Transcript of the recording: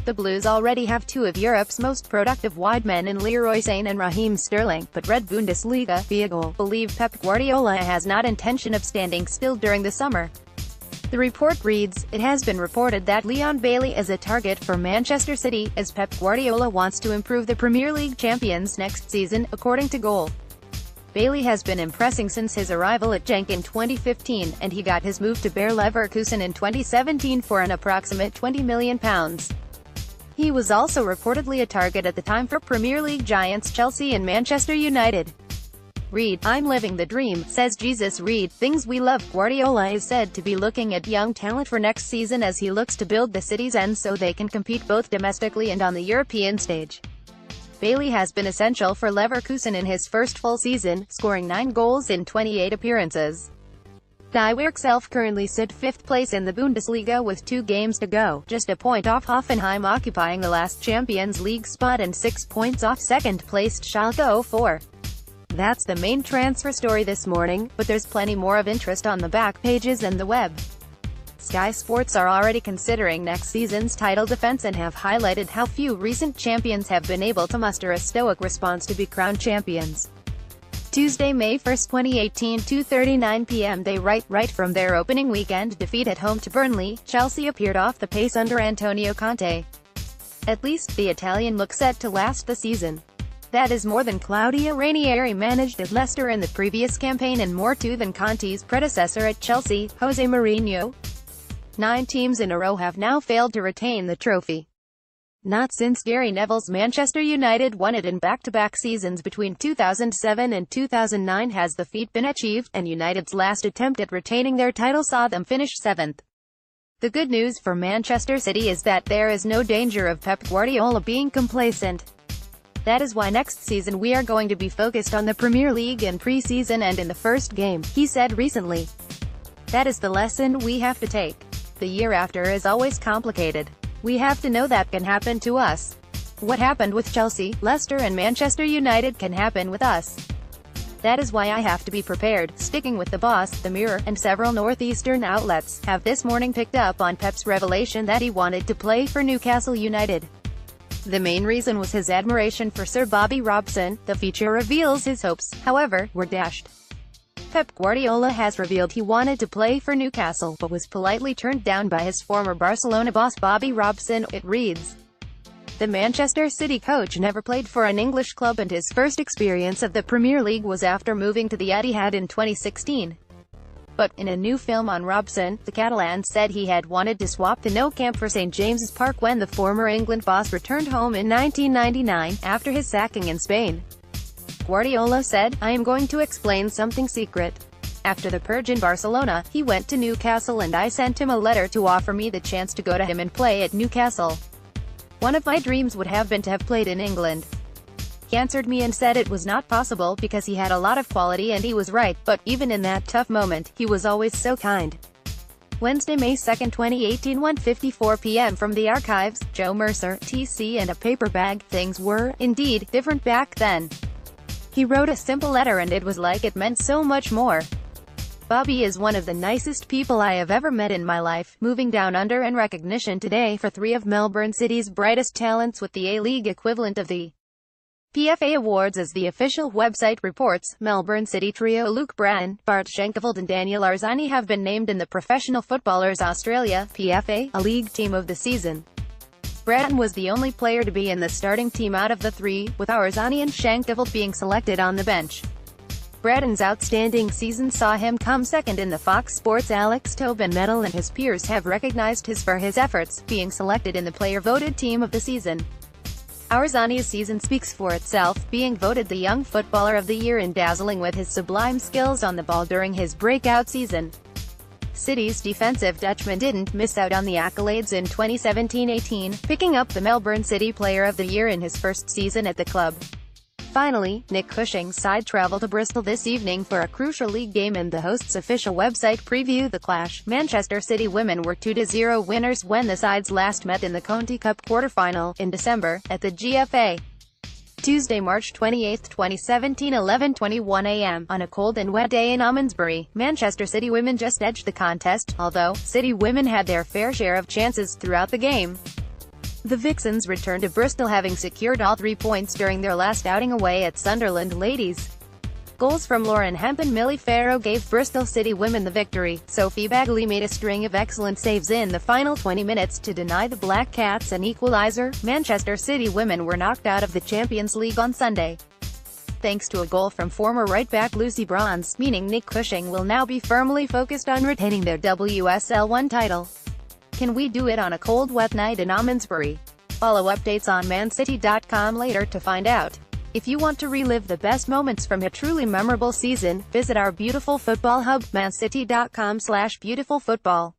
The Blues already have two of Europe's most productive wide men in Leroy Sane and Raheem, but Read Bundesliga believe Pep Guardiola has not intention of standing still during the summer. The report reads, "It has been reported that Leon Bailey is a target for Manchester City, as Pep Guardiola wants to improve the Premier League champions next season," according to Goal. Bailey has been impressing since his arrival at Genk in 2015, and he got his move to Bayer Leverkusen in 2017 for an approximate £20 million. He was also reportedly a target at the time for Premier League giants Chelsea and Manchester United. Read, "I'm living the dream," says Jesus Read, "Things we love." Guardiola is said to be looking at young talent for next season as he looks to build the city's end so they can compete both domestically and on the European stage. Bailey has been essential for Leverkusen in his first full season, scoring 9 goals in 28 appearances. Die Werkself currently sit 5th place in the Bundesliga with 2 games to go, just a point off Hoffenheim occupying the last Champions League spot and 6 points off second-placed Schalke 04. That's the main transfer story this morning, but there's plenty more of interest on the back pages and the web. Sky Sports are already considering next season's title defense and have highlighted how few recent champions have been able to muster a stoic response to be crowned champions. Tuesday, May 1, 2018, 2:39 p.m. They write, right from their opening weekend defeat at home to Burnley, Chelsea appeared off the pace under Antonio Conte. At least, the Italian looks set to last the season. That is more than Claudio Ranieri managed at Leicester in the previous campaign and more too than Conte's predecessor at Chelsea, Jose Mourinho. 9 teams in a row have now failed to retain the trophy. Not since Gary Neville's Manchester United won it in back-to-back seasons between 2007 and 2009 has the feat been achieved, and United's last attempt at retaining their title saw them finish 7th. The good news for Manchester City is that there is no danger of Pep Guardiola being complacent. That is why next season we are going to be focused on the Premier League and pre-season and in the first game, he said recently. That is the lesson we have to take. The year after is always complicated. We have to know that can happen to us. What happened with Chelsea, Leicester and Manchester United can happen with us. That is why I have to be prepared." Sticking with the boss, The Mirror, and several northeastern outlets, have this morning picked up on Pep's revelation that he wanted to play for Newcastle United. The main reason was his admiration for Sir Bobby Robson. The feature reveals his hopes, however, were dashed. Pep Guardiola has revealed he wanted to play for Newcastle, but was politely turned down by his former Barcelona boss Bobby Robson, it reads. The Manchester City coach never played for an English club and his first experience of the Premier League was after moving to the Etihad in 2016. But, in a new film on Robson, the Catalan said he had wanted to swap the Nou Camp for St James's Park when the former England boss returned home in 1999, after his sacking in Spain. Guardiola said, "I am going to explain something secret. After the purge in Barcelona, he went to Newcastle and I sent him a letter to offer me the chance to go to him and play at Newcastle. One of my dreams would have been to have played in England. He answered me and said it was not possible because he had a lot of quality and he was right, but even in that tough moment, he was always so kind." Wednesday, May 2, 2018, 1:54 p.m. From the archives, Joe Mercer, TC and a paper bag. Things were, indeed, different back then. He wrote a simple letter and it was like it meant so much more. Bobby is one of the nicest people I have ever met in my life, moving down under and recognition today for 3 of Melbourne City's brightest talents with the A-League equivalent of the PFA Awards as the official website reports. Melbourne City trio Luke Bratton, Bart Schenkeveld and Daniel Arzani have been named in the Professional Footballers Australia PFA, a league team of the season. Bratton was the only player to be in the starting team out of the 3, with Arzani and Schenkeveld being selected on the bench. Bratton's outstanding season saw him come second in the Fox Sports Alex Tobin medal and his peers have recognized for his efforts, being selected in the player-voted team of the season. Arzani's season speaks for itself, being voted the Young Footballer of the Year and dazzling with his sublime skills on the ball during his breakout season. City's defensive Dutchman didn't miss out on the accolades in 2017-18, picking up the Melbourne City Player of the Year in his first season at the club. Finally, Nick Cushing's side travel to Bristol this evening for a crucial league game and the host's official website preview the clash. Manchester City women were 2-0 winners when the sides last met in the Conti Cup quarter-final, in December, at the GFA. Tuesday, March 28, 2017, 11:21 a.m. On a cold and wet day in Almondsbury, Manchester City women just edged the contest, although City women had their fair share of chances throughout the game. The Vixens returned to Bristol having secured all 3 points during their last outing away at Sunderland ladies. Goals from Lauren Hemp and Millie Farrow gave Bristol City women the victory. Sophie Bagley made a string of excellent saves in the final 20 minutes to deny the Black Cats an equaliser. Manchester City women were knocked out of the Champions League on Sunday, thanks to a goal from former right-back Lucy Bronze, meaning Nick Cushing will now be firmly focused on retaining their WSL1 title. Can we do it on a cold wet night in Almondsbury? Follow updates on mancity.com later to find out. If you want to relive the best moments from a truly memorable season, visit our beautiful football hub, mancity.com/beautifulfootball.